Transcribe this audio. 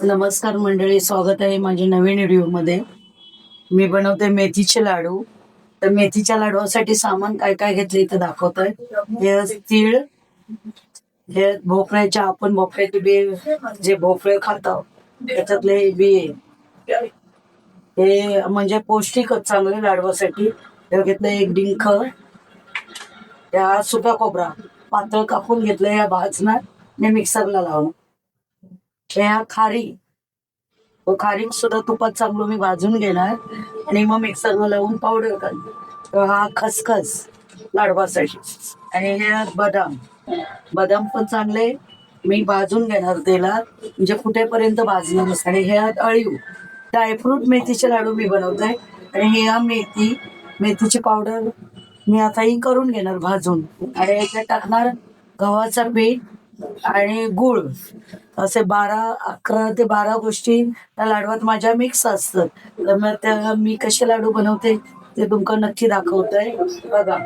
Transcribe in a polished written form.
नमस्कार मंडळी, स्वागत आहे माझ्या नवीन व्हिडिओ मध्ये. मी बनवते मेथीचे लाडू. तर मेथीच्या लाडूसाठी सामान काय काय घेतले इथे दाखवत आहे. हे तीळ, हे भोपळ्याच्या, आपण भोपळ्याचे बी जे भोपळे खातो त्याच्यातले बी, हे म्हणजे पौष्टिकच चांगले लाडवासाठी. हे घेतलं एक डिंक, या सुका खोबरा पातळ कापून घेतलं, या भाजणार आणि मिक्सरला लावून, ह्या खारी खारीक सुद्धा तुपात चांगलं मी भाजून घेणार आणि मग मिक्सरला लावून पावडर करणार. हा खसखस लाडवासाठी, आणि हे बदाम, बदाम पण चांगले मी भाजून घेणार तेलात, म्हणजे कुठेपर्यंत भाजणार. आणि हे अळीव ड्रायफ्रूट मेथीचे लाडू मी बनवत आहे. आणि हे मेथीची पावडर मी आता ही करून घेणार भाजून, आणि याच्यात टाकणार गव्हाचा पीठ आणि गुळ. असे 11 ते 12 गोष्टी त्या लाडवात माझ्या मिक्स असतात. तर मग त्या मी कसे लाडू बनवते ते तुमका नक्की दाखवत आहे, बघा.